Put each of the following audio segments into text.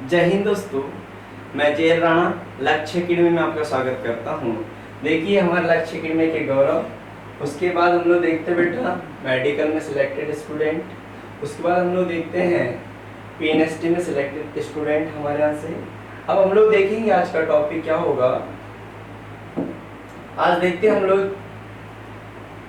जय हिंद दोस्तों, मैं जय राणा लक्ष्य अकेडमी में आपका स्वागत करता हूँ। देखिए हमारे लक्ष्य अकेडमी के गौरव, उसके बाद हम लोग देखते बेटा मेडिकल में सिलेक्टेड स्टूडेंट, उसके बाद हम लोग देखते हैं पीएनएसटी में सिलेक्टेड स्टूडेंट हमारे यहाँ से। अब हम लोग देखेंगे आज का टॉपिक क्या होगा। आज देखते हैं हम लोग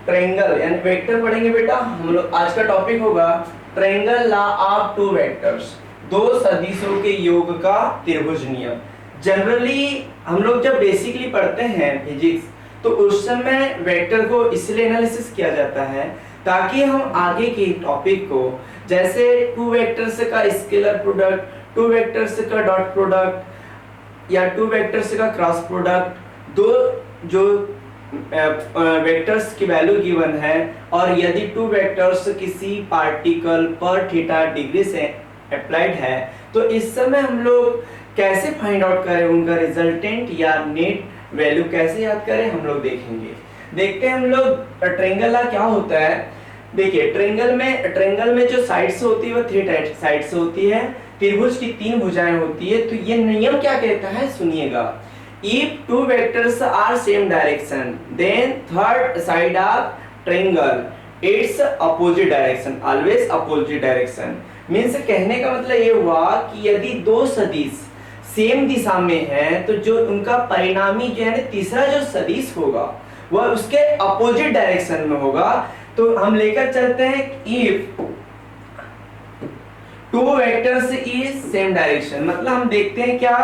ट्रायंगल यानी वेक्टर पढ़ेंगे बेटा। हम लोग आज का टॉपिक होगा triangle law of two vectors, दो सदिशों के योग का त्रिभुज नियम। जनरली हम लोग जब बेसिकली पढ़ते हैं फिजिक्स तो उस समय वेक्टर को इसलिए एनालिसिस किया जाता है ताकि हम आगे के टॉपिक को, जैसे टू वेक्टर्स का स्केलर प्रोडक्ट, टू वेक्टर्स का डॉट प्रोडक्ट या टू वेक्टर्स का क्रॉस प्रोडक्ट, दो जो वेक्टर्स की वैल्यू गिवन है और यदि टू वेक्टर्स किसी पार्टिकल पर थीटा डिग्री से अप्लाइड है तो इस समय हम लोग कैसे फाइंड आउट करें उनका रिजल्टेंट या नेट वैल्यू कैसे याद करें हम लोग देखेंगे। देखते हैं हम लोग ट्रायंगल क्या होता है। देखिए ट्रायंगल में जो साइड्स होती है वो थ्री साइड्स होती है, त्रिभुज की तीन भुजाएं होती है। तो ये नियम क्या कहता है सुनिएगा। If two vectors are same direction, then third side of triangle its opposite direction, always opposite direction। Means कहने का मतलब ये हुआ कि यदि दो सदिश सेम दिशा में हैं तो जो उनका परिणामी जो है तीसरा जो सदिश होगा वह उसके अपोजिट डायरेक्शन में होगा। तो हम लेकर चलते हैं if two vectors is same direction, मतलब हम देखते हैं क्या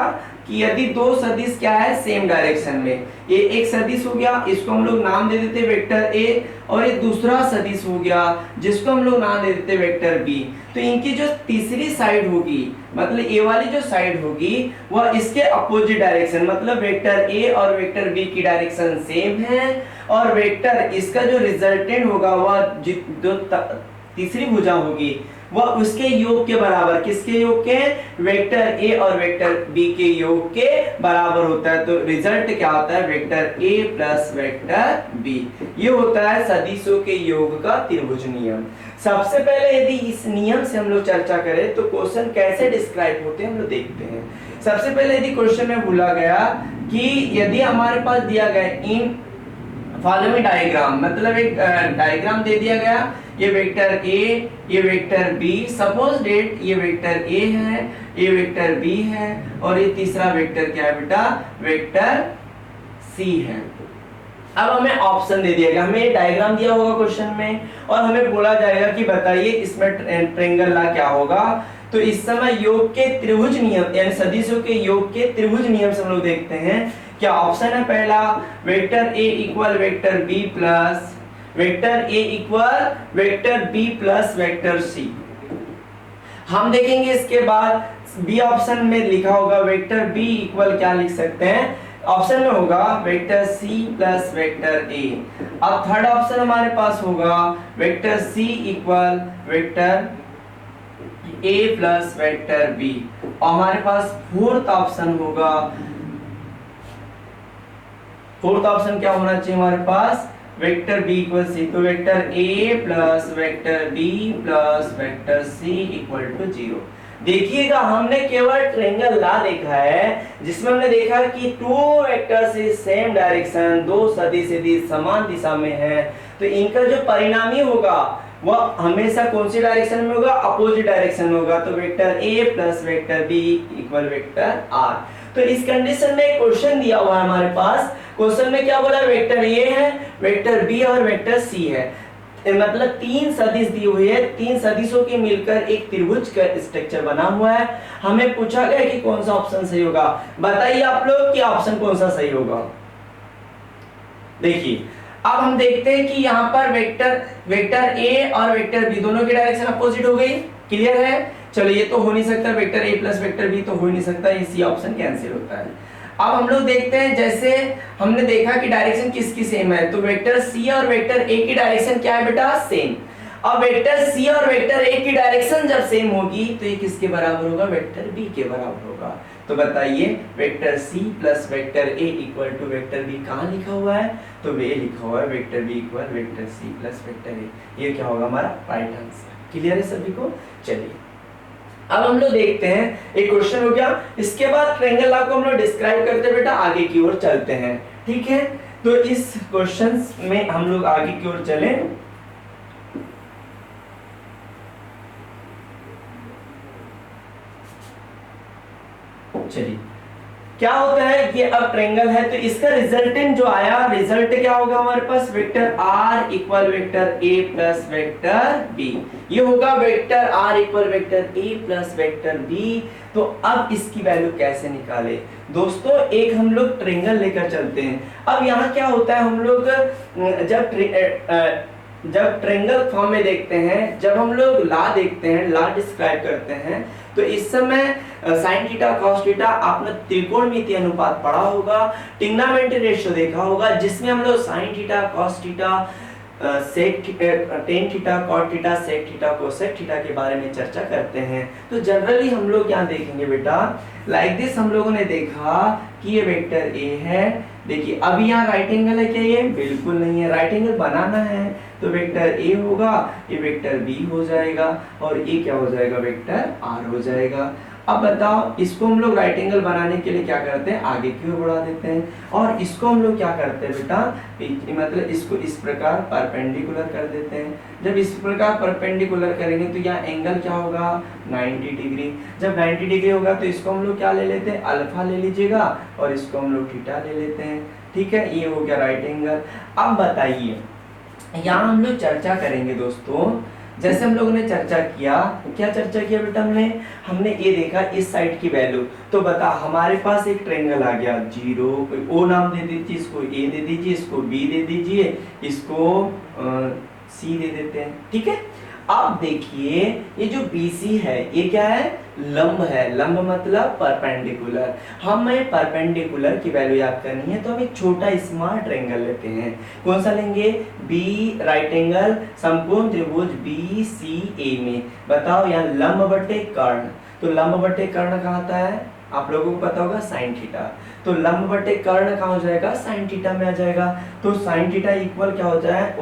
कि यदि दो सदिश क्या है सेम डायरेक्शन में, ये एक सदिश हो गया, इसको हम लोग नाम दे देते वेक्टर ए, और ये दूसरा सदिश हो गया जिसको हम लोग नाम दे देते वेक्टर बी। तो इनकी जो तीसरी साइड होगी, मतलब ए वाली जो साइड होगी वह इसके अपोजिट डायरेक्शन, मतलब वेक्टर ए और वेक्टर बी की डायरेक्शन सेम है और वेक्टर इसका जो रिजल्टेंट होगा वह जो तीसरी भुजा होगी वह उसके योग के बराबर, किसके योग के, वेक्टर ए और वेक्टर बी के योग के बराबर होता है। तो रिजल्ट क्या होता है, vector A plus vector B. ये होता है सदिशों के योग का त्रिभुज नियम। सबसे पहले यदि इस नियम से हम लोग चर्चा करें तो क्वेश्चन कैसे डिस्क्राइब होते हैं हम लोग देखते हैं। सबसे पहले यदि क्वेश्चन में बोला गया कि यदि हमारे पास दिया गया इन फॉलोइंग डायग्राम, मतलब एक डायग्राम दे दिया गया, ये वेक्टर ए, ये वेक्टर बी, सपोज डेट ये वेक्टर ए है, ये वेक्टर बी है और ये तीसरा वेक्टर क्या है बेटा, वेक्टर सी है। अब हमें ऑप्शन दे दिया गया, हमें ये डायग्राम दिया होगा क्वेश्चन में और हमें बोला जाएगा कि बताइए इसमें ट्रायंगल ला क्या होगा। तो इस समय योग के त्रिभुज नियम यानी सदिशों के योग के त्रिभुज नियम से हम लोग देखते हैं क्या ऑप्शन है। पहला vector A equal vector B plus vector A equal vector B plus vector C. हम देखेंगे इसके बाद बी ऑप्शन में लिखा होगा वेक्टर बी इक्वल क्या लिख सकते हैं, ऑप्शन में होगा vector C plus vector A. अब थर्ड ऑप्शन हमारे पास होगा vector C equal vector A plus vector B. और हमारे पास फोर्थ ऑप्शन होगा, फोर्थ ऑप्शन क्या होना चाहिए हमारे पास, वेक्टर बी इक्वल सी। तो vector A plus vector B plus vector C equal to 0। देखिएगा हमने केवल ट्रायंगल ला देखा है जिसमें हमने देखा कि two vectors is same direction, दो सदिश यदि समान दिशा में है तो इनका जो परिणामी होगा वह हमेशा कौन सी डायरेक्शन में होगा, अपोजिट डायरेक्शन में होगा। तो vector A plus vector B equal vector R. तो इस कंडीशन में एक क्वेश्चन दिया हुआ है हमारे पास, क्वेश्चन में क्या बोला, वेक्टर ए है, वेक्टर बी और वेक्टर सी है, मतलब तीन सदिश दी हुई है, तीन सदिशों के मिलकर एक त्रिभुज का स्ट्रक्चर बना हुआ है। हमें पूछा गया कि कौन सा ऑप्शन सही होगा, बताइए आप लोग कि ऑप्शन कौन सा सही होगा। देखिए अब हम देखते हैं कि यहाँ पर वेक्टर ए और वेक्टर बी दोनों की डायरेक्शन अपोजिट हो गई, क्लियर है। चलो ये तो हो नहीं सकता, vector A plus vector B तो हो ही नहीं सकता, ये सी ऑप्शन कैंसिल होता है। अब हम लोग देखते हैं, जैसे हमने देखा कि डायरेक्शन किसकी सेम है, तो वेक्टर सी और वेक्टर ए की डायरेक्शन क्या है बेटा, सेम। अब वेक्टर सी और वेक्टर ए की डायरेक्शन जब सेम होगी तो ये किसके बराबर होगा, वेक्टर बी के बराबर होगा। तो बताइए vector C plus vector A equal to vector B कहाँ लिखा हुआ है, तो वे लिखा हुआ है vector B equal vector C plus vector A. ये क्या होगा हमारा राइट आंसर। क्लियर है सभी को। चलिए अब हम लोग देखते हैं, एक क्वेश्चन हो गया, इसके बाद ट्रायंगल लॉ को हम लोग डिस्क्राइब करते बेटा आगे की ओर चलते हैं। ठीक है, तो इस क्वेश्चन में हम लोग आगे की ओर चले। चलिए, क्या होता है कि अब ट्रायंगल है तो इसका रिजल्टेंट जो आया, रिजल्ट क्या होगा हमारे पास, vector r equal vector a plus vector b। ये होगा vector r equal vector a plus vector b। तो अब इसकी वैल्यू कैसे निकाले दोस्तों, एक हम लोग ट्रायंगल लेकर चलते हैं। अब यहाँ क्या होता है, हम लोग जब ट्रायंगल फॉर्म में देखते हैं, जब हम लोग ला देखते हैं, ला डिस्क्राइब करते हैं, तो इस समय साइन थीटा कॉस थीटा आपने त्रिकोणमिति अनुपात पढ़ा होगा, ट्रिग्नोमेट्री रेशियो देखा होगा, जिसमें हम लोग sine theta cos theta sec tan theta cot theta sec theta cosec theta के बारे में चर्चा करते हैं। तो जनरली हम लोग क्या देखेंगे बेटा, लाइक दिस हम लोगों ने देखा कि ये वेक्टर ए है। देखिए अब यहाँ राइट एंगल है क्या, ये बिल्कुल नहीं है, राइट एंगल बनाना है तो वेक्टर ए होगा, ये वेक्टर बी हो जाएगा, और ये क्या हो जाएगा, वेक्टर आर हो जाएगा। अब बताओ, इसको हम लोग राइट एंगल बनाने के लिए क्या करते हैं, आगे की ओर बढ़ा देते हैं, और इसको हम लोग क्या करते हैं बेटा, मतलब इसको इस प्रकार परपेंडिकुलर कर देते हैं। जब इस प्रकार परपेंडिकुलर करेंगे तो यहाँ एंगल क्या होगा, 90 डिग्री। जब 90 डिग्री होगा तो इसको हम लोग क्या ले लेते हैं, अल्फा ले लीजिएगा, और इसको हम लोग थीटा ले लेते हैं। ठीक है, ये हो गया राइट एंगल। अब बताइए, यहाँ हम लोग चर्चा करेंगे दोस्तों, जैसे हम लोगों ने चर्चा किया, क्या चर्चा किया बेटा, हमने ये देखा इस साइड की वैल्यू। तो बता, हमारे पास एक ट्रायंगल आ गया, 0 ओ नाम दे दीजिए, इसको ए दे दीजिए, इसको बी दे दीजिए, इसको सी दे देते हैं। ठीक है, अब देखिए ये जो BC है ये क्या है, लंब है। लंब मतलब परपेंडिकुलर। हमें परपेंडिकुलर की वैल्यू याद करनी है तो हम एक छोटा स्मॉल ट्रायंगल लेते हैं। कौन सा लेंगे, बी राइट एंगल समकोण त्रिभुज BCA में। बताओ यहाँ लंब बटे कर्ण, तो लंब बटे कर्ण कहाँ आता है, आप लोगों को पता होगा साइन थीटा। तो लंब बटे कर्ण कहाँ हो जाएगा, साइन थीटा में आ जाएगा। तो साइन थीटा इक्वल क्या हो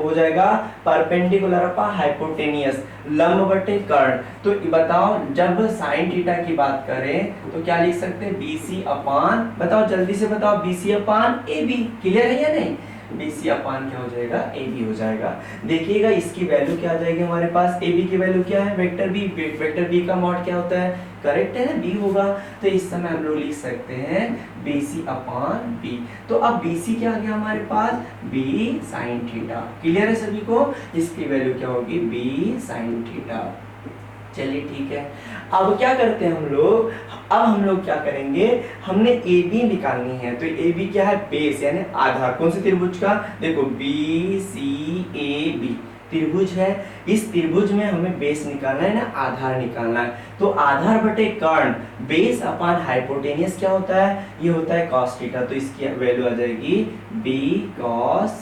जाएगा, परपेंडिकुलर अपॉन हाइपोटेनियस, लंब बटे कर्ण। तो बताओ जब साइन थीटा की बात करें तो क्या लिख सकते हैं, BC अपान, बताओ जल्दी से बताओ, BC अपान AB। क्लियर है या नहीं, BC अपान क्या हो जाएगा, AB हो जाएगा। देखिएगा इसकी वैल्यू क्या आ जाएगी हमारे पास, AB की वैल्यू क्या है, वेक्टर B। वेक्टर B का मॉड क्या होता है, करेक्ट है ना, B होगा। तो इस समय हम लोग लिख सकते हैं BC अपान B। तो अब BC क्या आ गया हमारे पास, B साइन थीटा। क्लियर है सभी को, इसकी वैल्यू क्या होगी, B साइन थीटा। चलिए ठीक है, अब क्या करते हैं हम लोग, अब हम लोग क्या करेंगे, हमने AB निकालनी है। तो AB क्या है, बेस यानी आधार, कौन से त्रिभुज का, देखो BCAB त्रिभुज है। इस त्रिभुज में हमें बेस निकालना है ना, आधार निकालना है। तो आधार बटे कर्ण, बेस अपान हाइपोटेनियस क्या होता है, ये होता है cos थीटा। तो इसकी वैल्यू आ जाएगी B cos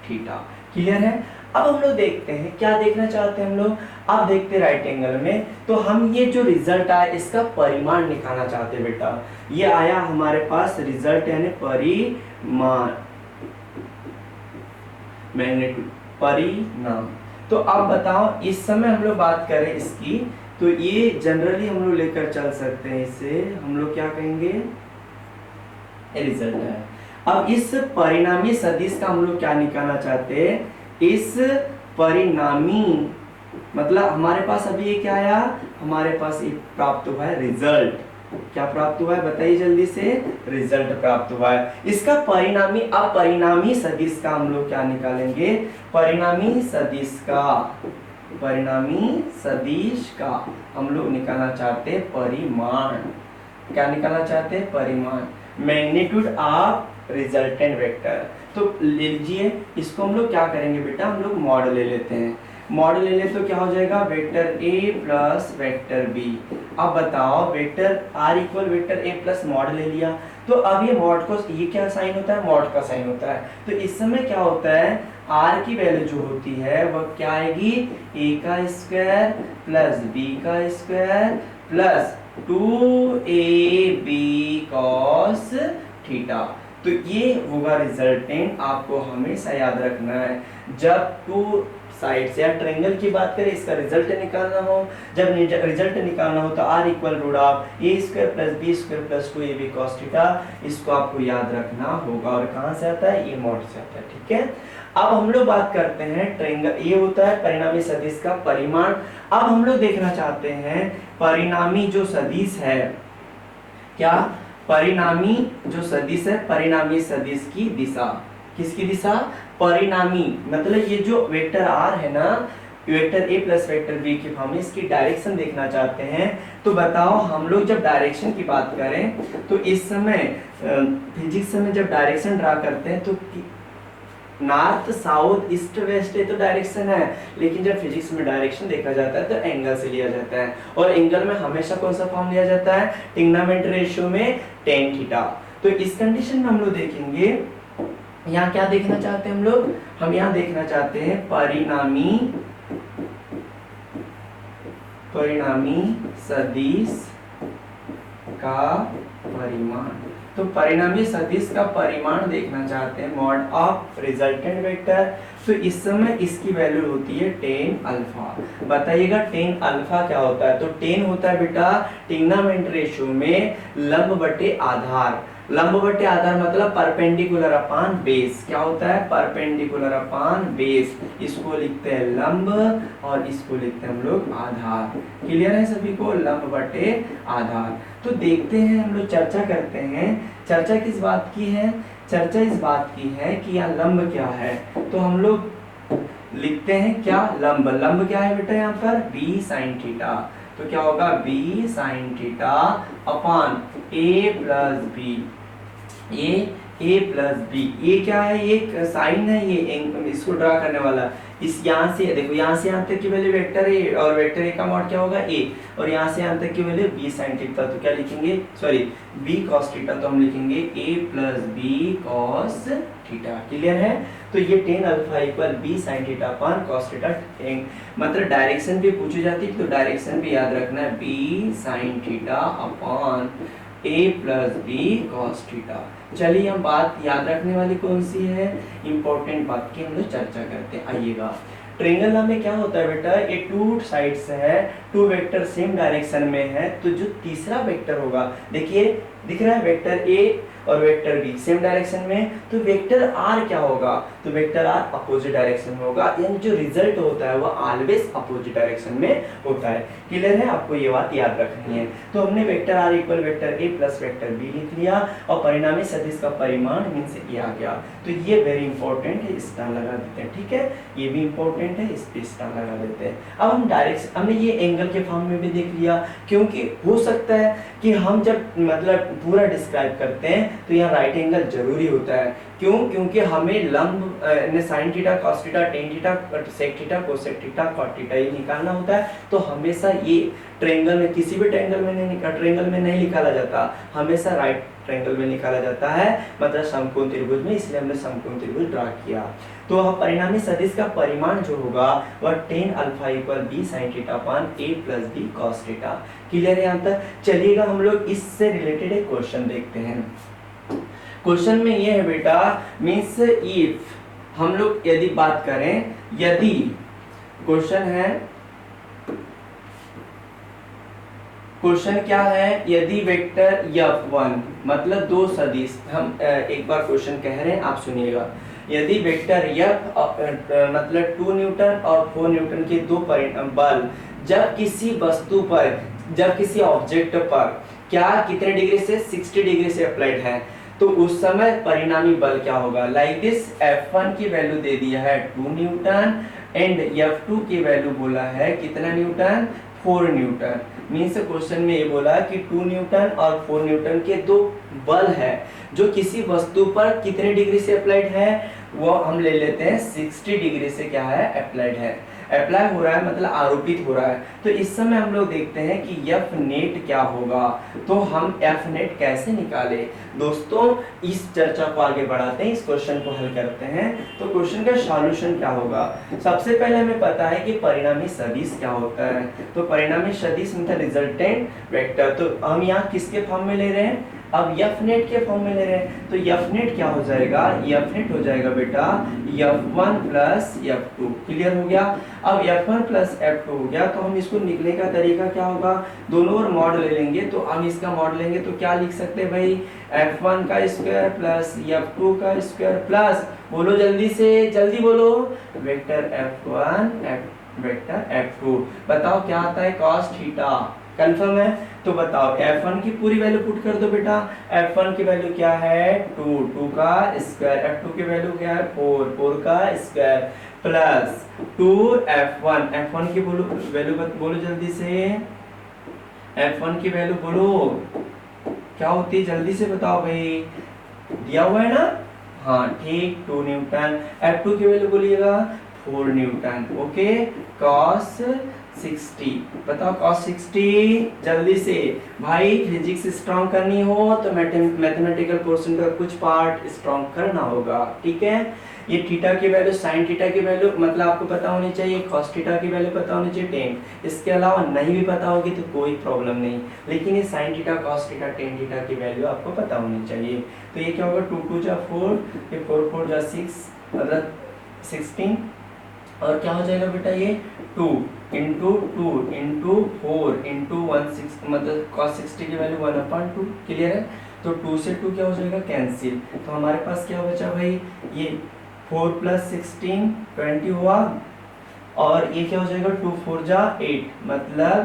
थीटा। क्लियर है। अब हम लोग देखते हैं, क्या देखना चाहते हैं हम लोग, अब देखते हैं राइट एंगल में। तो हम ये जो रिजल्ट आया इसका परिमाण निकालना चाहते हैं बेटा। ये आया हमारे पास रिजल्ट यानी परिमाण, मैग्नीट्यूड, परिणाम। तो अब बताओ, इस समय हम लोग बात करें इसकी, तो ये जनरली हम लोग लेकर चल सकते हैं, इसे हम लोग क्या कहेंगे, रिजल्ट है। अब इस परिणामी सदिश का हम लोग क्या निकालना चाहते हैं, इस परिणामी मतलब हमारे पास अभी ये क्या आया, हमारे पास एक प्राप्त हुआ है रिजल्ट। क्या प्राप्त हुआ है बताइए जल्दी से, रिजल्ट प्राप्त हुआ है। इसका परिणामी, अब परिणामी सदिश का हम लोग क्या निकालेंगे, परिणामी सदिश का, परिणामी सदिश का हम लोग निकालना चाहते हैं परिमाण। क्या निकालना चाहते हैं, परिमाण, मैग्नीट्यूड ऑफ रिजल्टेंट वेक्टर। तो लीजिए इसको हम लोग क्या करेंगे बेटा, हम लोग मॉड ले लेते हैं। मॉड ले ले तो क्या हो जाएगा, vector A plus vector B। अब बताओ vector R equal vector A plus mod ले लिया, तो अब ये मॉड को, ये क्या साइन होता है, मॉड का साइन होता है। तो इस समय क्या होता है, R की वैल्यू जो होती है वह क्या आएगी, A का स्क्वायर प्लस B का square plus 2AB cos theta. तो ये होगा रिजल्टेंट, आपको हमेशा याद रखना है। जब 2 साइड्स, या ट्रायंगल की बात करें इसका रिजल्ट निकालना हो, जब रिजल्ट निकालना हो तो r equal root of A square plus B square plus 2ab cos theta, इसको आपको याद रखना होगा। और कहाँ से आता है, ये मॉड से आता है, ठीक है। अब हम लोग बात करते हैं ट्रायंगल, ये होता है परिणामी सदिश का परिमाण। अब हम लोग देखना चाहते हैं परिणामी जो सदिश है, क्या परिणामी जो सदिश है, परिणामी सदिश की दिशा, किसकी दिशा, परिणामी मतलब ये जो वेक्टर r है ना, vector a plus vector b की फॉर्म में इसकी डायरेक्शन देखना चाहते हैं। तो बताओ हम लोग जब डायरेक्शन की बात करें तो इस समय फिजिक्स में जब डायरेक्शन ड्रा करते हैं तो नॉर्थ साउथ ईस्ट वेस्ट ये तो डायरेक्शन है, लेकिन जब फिजिक्स में डायरेक्शन देखा जाता है तो एंगल से लिया जाता है, और एंगल में हमेशा कौन सा फॉर्म लिया जाता है, ट्रिग्नोमेट्री रेशियो में tan थीटा। तो इस कंडीशन में हम लोग देखेंगे, यहाँ क्या देखना चाहते हैं हम लोग, हम यहाँ देखना चाहते हैं परिणामी सदिश का परिमाण। तो परिणामी सदिश का परिमाण देखना चाहते हैं, मॉड ऑफ रिजल्टेंट वेक्टर। तो इस समय इसकी वैल्यू होती है tan अल्फा। बताइएगा tan अल्फा क्या होता है, तो tan होता है बेटा ट्रिग्नोमेट्री रेशियो में लंब बटे आधार। लंब बटे आधार मतलब परपेंडिकुलर अपान बेस, क्या होता है, परपेंडिकुलर अपान बेस। इसको लिखते हैं लंब और इसको लिखते हैं हम लोग आधार। क्लियर है सभी को, लंब बटे आधार। तो देखते हैं हम लोग, चर्चा करते हैं। चर्चा किस बात की है, चर्चा इस बात की है कि यहाँ लंब क्या है। तो हम लोग लिखते हैं क्या, लंब, लंब क्या है बेटा यहाँ पर b sin थीटा। तो क्या होगा b sin theta upon a plus B, A plus B. ये क्या है, एक साइन है, ये इसको ड्रा करने वाला। इस यहाँ से देखो, यहाँ से यहाँ तक की वैल्यू वेक्टर ए, और वेक्टर ए का मॉड क्या होगा ए, और यहाँ से यहाँ तक की वैल्यू बी साइन थीटा। तो क्या लिखेंगे, सॉरी बी कॉस थीटा, तो हम लिखेंगे A plus B cos theta. Clear है। तो ये tan alpha equal B sine theta upon cos theta. मतलब डायरेक्शन भी पूछी जाती है तो डायरेक्शन भी याद रखना है, बी साइन थीटा अपान ए प्लस बी कॉस थीटा। चलिए हम बात याद रखने वाली कौन सी है, इंपॉर्टेंट बात की हम लोग चर्चा करते हैं। आइएगा, ट्रायंगल में क्या होता है बेटा, ये टू साइड्स है, टू वेक्टर सेम डायरेक्शन में है, तो जो तीसरा वेक्टर होगा, देखिए दिख रहा है वेक्टर ए और वेक्टर बी सेम डायरेक्शन में, तो वेक्टर आर क्या होगा, तो वेक्टर आर अपोजिट डायरेक्शन में होगा, यानी जो रिजल्ट होता है वो ऑलवेज अपोजिट डायरेक्शन में होता है। क्लियर है, आपको ये बात याद रखनी है। तो हमने vector R equal vector A plus vector B लिख लिया, और परिणामी सदिश का परिमाण मीन से ये आ गया। तो ये वेरी इंपॉर्टेंट है, स्टार लगा देते हैं, ठीक है, ये भी इंपॉर्टेंट है, इस पे स्टार लगा देते हैं। अब हम डायरेक्ट, हमने ये एंगल के फॉर्म में भी देख लिया, क्योंकि हो सकता है कि हम जब मतलब पूरा डिस्क्राइब करते हैं तो यहाँ राइट एंगल जरूरी होता है। क्यों, क्योंकि हमें लंब sine theta cos theta tan theta sec theta cosec theta cot theta ये निकालना होता है। तो हमेशा ये ट्रायंगल में, किसी भी ट्रायंगल में नहीं निकाला जाता, हमेशा राइट ट्रायंगल में निकाला जाता है, मतलब समकोण त्रिभुज में, इसलिए हमने समकोण त्रिभुज ड्रा किया। तो परिणामी सदिश का परिमाण जो होगा वह tan alpha equal B sine theta upon a plus B cos theta. Clear है यहाँ तक। चलिएगा हम लोग इससे रिलेटेड एक क्वेश्चन देखते हैं। क्वेश्चन में ये है बेटा, मीन्स इफ हम लोग यदि बात करें, यदि क्वेश्चन है, क्वेश्चन क्या है, यदि वेक्टर F1 मतलब दो सदिश, हम एक बार क्वेश्चन कह रहे हैं, आप सुनिएगा। यदि वेक्टर F मतलब 2 न्यूटन और 4 न्यूटन के दो बल जब किसी वस्तु पर, जब किसी ऑब्जेक्ट पर क्या कितने डिग्री से 60 डिग्री से अप्लाइड है, तो उस समय परिणामी बल क्या होगा। लाइक दिस, F1 की वैल्यू दे दिया है 2 न्यूटन एंड F2 की वैल्यू बोला है कितना न्यूटन, 4 न्यूटन। मीन्स क्वेश्चन में ये बोला कि 2 न्यूटन और 4 न्यूटन के दो बल है जो किसी वस्तु पर कितने डिग्री से अप्लाइड है, वो हम ले लेते हैं 60 डिग्री से क्या है, अप्लाइड है, अप्लाई हो रहा है, मतलब आरोपित हो रहा है। तो इस समय हम लोग देखते हैं कि F नेट क्या होगा। तो हम F नेट कैसे निकाले दोस्तों, इस चर्चा को आगे बढ़ाते हैं, इस क्वेश्चन को हल करते हैं। तो क्वेश्चन का सॉल्यूशन क्या होगा, सबसे पहले हमें पता है कि परिणामी सदिश क्या होता है। तो परिणामी सदिश मतलब रिजल्टेंट वेक्टर। तो हम यहाँ किसके फॉर्म में ले रहे हैं, अब एफ नेट के फॉर्म में ले रहे हैं तो एफ नेट क्या हो जाएगा, एफ नेट हो जाएगा बेटा F1 प्लस F2। क्लियर हो गया। अब F1 प्लस F2 हो गया तो हम इसको निकलने का तरीका क्या होगा, दोनों ओर मॉड ले लेंगे। तो हम इसका मॉड लेंगे तो क्या लिख सकते हैं भाई, F1 का स्क्वायर प्लस F2 का स्क्वायर प्लस, बोलो जल्दी से, जल्दी बोलो, वेक्टर F1 वेक्टर F2। बताओ क्या आता है, cos थीटा। कंफर्म है। तो बताओ F1 की पूरी वैल्यू पुट कर दो बेटा। F1 की वैल्यू क्या है 2 का स्क्वायर, F2 की वैल्यू क्या है 4 का स्क्वायर प्लस 2 F1 की वैल्यू बोलो जल्दी से, F1 की वैल्यू बोलो क्या होती है, जल्दी से बताओ भाई, दिया हुआ है ना, हाँ ठीक 2 न्यूटन। F2 की वैल्यू बोलिएगा 4 न्यूटन। ओके, cos 60, बताओ cos 60, जल्दी से भाई, फिजिक्स स्ट्रॉन्ग करनी हो तो मैथमेटिकल पोर्शन का कुछ पार्ट स्ट्रॉन्ग करना होगा, ठीक है। ये थीटा की वैल्यू, साइन थीटा की वैल्यू मतलब आपको पता होनी चाहिए, cos थीटा की वैल्यू पता होनी चाहिए 10। इसके अलावा नहीं भी पता होगी तो कोई प्रॉब्लम नहीं, लेकिन ये sine theta, cos theta, tan theta की वैल्यू आपको पता होनी चाहिए। तो ये क्या होगा 2 2 जा 4, ये 4 4 जा 6 मतलब 16, और क्या हो जाएगा बेटा ये 2 इंटू 4 इंटू 1 मतलब cos 60 की वैल्यू 1/2। क्लियर है। तो 2 से 2 क्या हो जाएगा कैंसिल, तो हमारे पास क्या बचा भाई, ये 4 प्लस 16 20 हुआ, और ये क्या हो जाएगा 2 4 जा 8 मतलब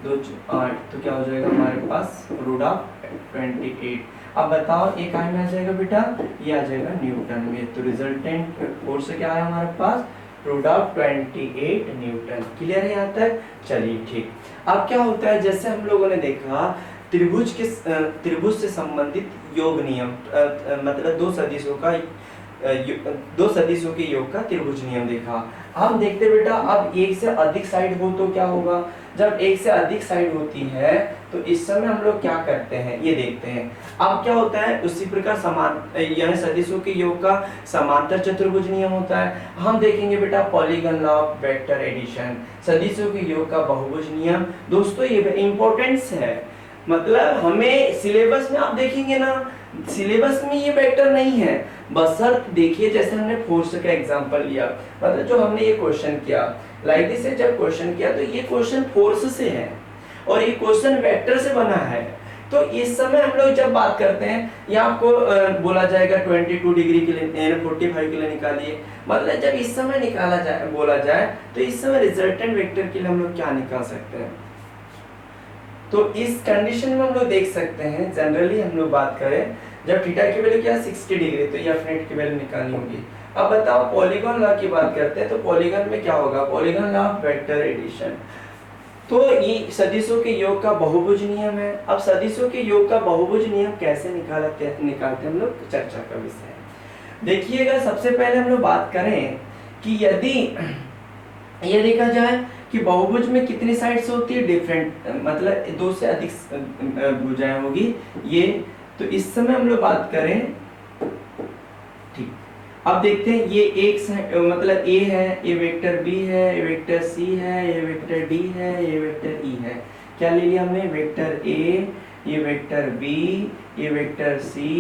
2 8, तो क्या हो जाएगा हमारे पास रूट ऑफ 28। अब बताओ ये कहाँ में आ जाएगा बेटा, ये आ जाएगा न्यूटन में। तो रिजल्टेंट फोर्स से क्या है हमारे पास, रूट ऑफ 28 न्यूटन। क्लियर है यहाँ तक, चलिए ठीक। अब क्या होता है, जैसे हम लोगों ने देखा त्रिभुज से संबंधित योग नियम, मतलब दो सदिशों के योग का त्रिभुज नियम देखा। हम देखते बेटा, अब एक से अधिक साइड हो तो क्या होगा, जब एक से अधिक साइड होती है तो इस समय हम लोग क्या करते हैं ये देखते हैं। अब क्या होता है, उसी प्रकार समान यानी सदिशों के योग का समांतर चतुर्भुज नियम होता है। हम देखेंगे बेटा polygon law of vector addition, सदिशों के योग का बहुभुज नियम। दोस्तों ये इंपॉर्टेंस है, मतलब हमें सिलेबस में आप देखेंगे ना, सिलेबस में ये वेक्टर नहीं है, बशर्त देखिए जैसे हमने फोर्स का एग्जांपल लिया, मतलब जो हमने ये क्वेश्चन किया लाइक दिस से, जब क्वेश्चन किया तो ये क्वेश्चन फोर्स से है और ये क्वेश्चन वेक्टर से बना है। तो इस समय हम लोग जब बात करते हैं, ये आपको बोला जाएगा 22 डिग्री के लिए 45 के लिए निकालिए, मतलब जब इस समय निकाला जाए बोला जाए तो इस समय रिजल्टेंट वेक्टर के लिए हम लोग क्या निकाल सकते हैं। तो इस कंडीशन में हम लोग देख सकते हैं, जनरली हम लोग बात करें जब थीटा की वैल्यू क्या 60 डिग्री, तो एफ नेट की वैल्यू निकालनी होगी। अब बताओ पॉलीगॉन लॉ की बात करते हैं तो पॉलीगॉन में क्या होगा, polygon law of vector addition. तो ये सदिशों के योग का बहुभुज नियम है। अब सदिशों के योग का बहुभुज नियम कैसे निकालते हैं हम लोग, चर्चा का विषय है। देखिएगा सबसे पहले हम लोग बात करें कि यदि ये देखा जाए कि बहुभुज में कितनी साइड्स होती है, डिफरेंट, मतलब 2 से अधिक भुजाएं होगी ये। तो इस समय हम लोग बात करें, ठीक, अब देखते हैं ये एक मतलब ए है, ये वेक्टर बी है, ये वेक्टर सी है, ये वेक्टर डी है, ये वेक्टर ई है। क्या ले लिया हमने, वेक्टर ए, ये वेक्टर बी, ये वेक्टर सी,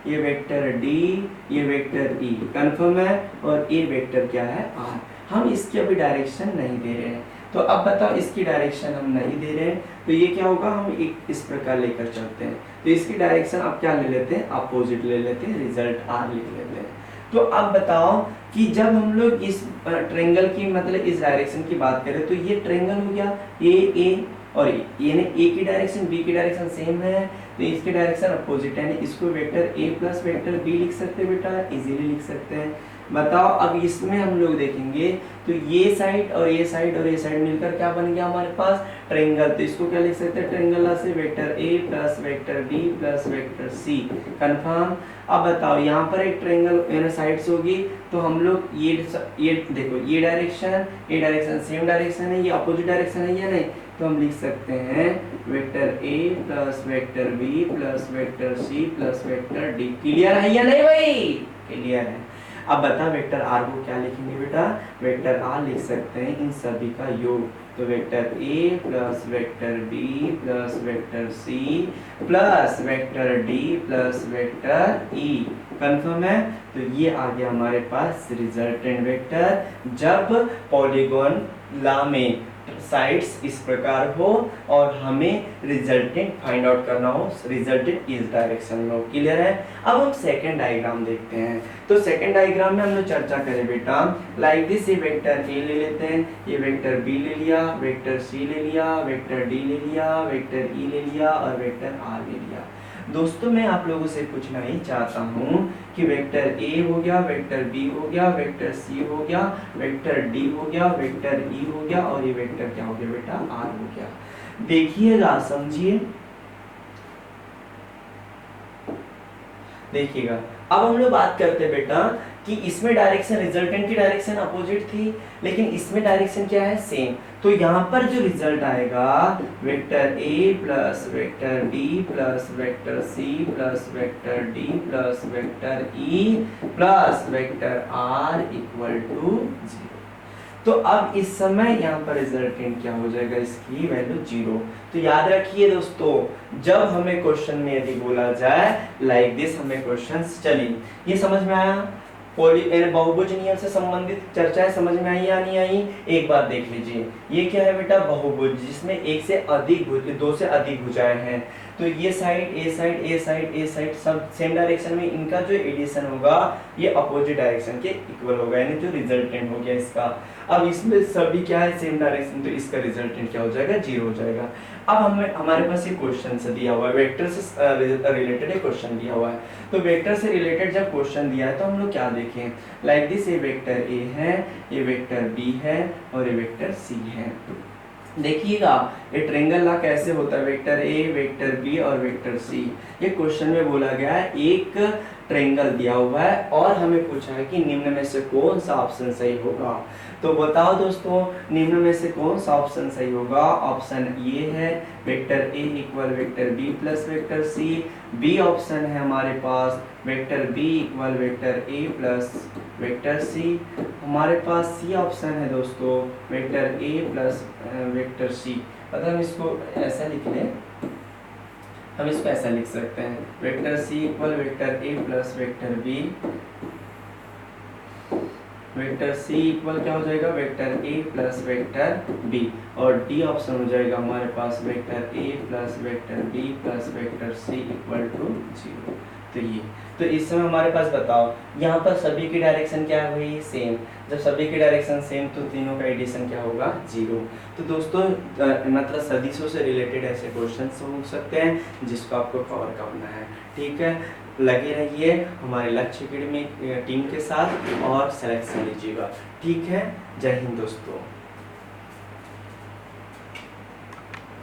ये वेक्टर डी, ये वेक्टर ई। कंफर्म है। और ये वेक्टर क्या है आर। हम इसकी अभी डायरेक्शन नहीं दे रहे हैं, तो अब बताओ इसकी डायरेक्शन हम नहीं दे रहे हैं तो ये क्या होगा, हम एक इस प्रकार लेकर चलते हैं। तो इसकी डायरेक्शन आप क्या ले लेते हैं, अपोजिट ले लेते हैं, रिजल्ट आर लिख लेते हैं। तो अब बताओ कि जब हम लोग इस ट्रायंगल की मतलब इस डायरेक्शन की बात करें तो ये ट्रायंगल हो गया ए और ये ने ए की डायरेक्शन बी की डायरेक्शन सेम है, तो इसकी डायरेक्शन अपोजिट है, इसको vector A plus vector B लिख सकते हैं बेटा, इजीली लिख सकते हैं। बताओ अब इसमें हम लोग देखेंगे तो ये साइड और ये साइड और ये साइड मिलकर क्या बन गया हमारे पास, ट्रायंगल। तो इसको क्या लिख सकते हैं, ट्रायंगल से vector A plus vector B plus vector C. Confirm. अब बताओ यहाँ पर एक ट्रायंगल साइड्स होगी तो हम लोग ये देखो ये डायरेक्शन सेम डायरेक्शन है, ये अपोजिट डायरेक्शन है या नहीं, तो हम लिख सकते हैं vector A plus vector B plus vector C plus vector D. Clear है या नहीं भाई, क्लियर है। अब बता वेक्टर आर को क्या लिखेंगे बेटा, वेक्टर आर लिख सकते हैं इन सभी का योग। तो vector A plus vector B plus vector C plus vector D plus vector E, confirm है। तो ये आ गया हमारे पास रिजल्टेंट वेक्टर जब पॉलीगॉन ला में साइड्स इस प्रकार हो और हमें रिजल्टेंट फाइंड आउट करना हो, रिजल्टेंट इस डायरेक्शन में हो। क्लियर है। अब हम सेकंड डायग्राम देखते हैं। तो सेकंड डायग्राम में हम लोग चर्चा करें बेटा लाइक दिस, ये वेक्टर ए ले लेते हैं, ये वेक्टर बी ले लिया, वेक्टर सी ले लिया, वेक्टर डी ले लिया, वेक्टर ई ले लिया और वेक्टर आर ले लिया। दोस्तों मैं आप लोगों से पूछना ही चाहता हूँ कि वेक्टर ए हो गया, वेक्टर बी हो गया, वेक्टर सी हो गया, वेक्टर डी हो गया, वेक्टर ई हो गया और ये वेक्टर क्या हो गया बेटा, आर हो गया। देखिएगा, समझिए, देखिएगा। अब हम लोग बात करते हैं बेटा कि इसमें डायरेक्शन, रिजल्टेंट की डायरेक्शन अपोजिट थी, लेकिन इसमें डायरेक्शन क्या है, सेम। तो यहाँ पर जो रिजल्ट आएगा vector A plus vector B plus vector C plus vector D plus vector E plus vector R equal to 0। तो अब इस समय यहाँ पर रिजल्टेंट क्या हो जाएगा, इसकी वैल्यू 0। तो याद रखिए दोस्तों, जब हमें क्वेश्चन में यदि बोला जाए लाइक दिस, हमें क्वेश्चंस चली, ये समझ में आया, बहुभुज नियम से संबंधित चर्चाएं समझ में आई या नहीं आई। एक बात देख लीजिए, ये क्या है बेटा, बहुभुज जिसमें एक से अधिक भुज, दो से अधिक भुजाएं हैं। तो ये साइड ए साइड ए साइड ए साइड सब सेम डायरेक्शन में, इनका जो एडिशन होगा ये अपोजिट डायरेक्शन के इक्वल होगा, यानी जो रिजल्टेंट हो गया इसका। अब इसमें सभी क्या है, सेम डायरेक्शन, तो इसका रिजल्टेंट क्या हो जाएगा, 0 हो जाएगा। अब हमारे पास ये क्वेश्चन से दिया हुआ है, वेक्टर से रिलेटेड एक क्वेश्चन दिया हुआ है। तो वेक्टर से रिलेटेड जब क्वेश्चन दिया है तो हम लोग क्या देखें, लाइक दिस, ये वेक्टर ए है, ये वेक्टर बी है और ये वेक्टर सी है। देखिएगा ये ट्रायंगल ला कैसे होता है, वेक्टर ए, वेक्टर बी और वेक्टर सी। ये क्वेश्चन में बोला गया है एक ट्रायंगल दिया हुआ है और हमें पूछा है कि निम्न में से कौन सा ऑप्शन सही होगा। तो बताओ दोस्तों, निम्न में से कौन सा ऑप्शन सही होगा। ऑप्शन ये है vector A equal vector B plus vector C. B option है हमारे पास vector B equal vector A plus vector C. हमारे पास सी ऑप्शन है दोस्तों vector A plus vector C. अगर हम इसको ऐसा लिख लें, हम इसको ऐसा लिख सकते हैं vector C equal vector A plus vector B, vector C equal क्या हो जाएगा, vector A plus vector B, और डी ऑप्शन हो जाएगा हमारे पास vector A plus vector B plus vector C equal to 0। तो इस समय हमारे पास बताओ यहाँ पर सभी की डायरेक्शन क्या हुई, सेम। जब सभी की डायरेक्शन सेम तो तीनों का एडिशन क्या होगा, 0। तो दोस्तों मतलब सदिशों से रिलेटेड ऐसे क्वेश्चन हो सकते हैं जिसको आपको कवर करना है। ठीक है, लगे रहिए हमारे लक्ष्य अकेडमी टीम के साथ और सिलेक्शन लीजिएगा। ठीक है, जय हिंद दोस्तों।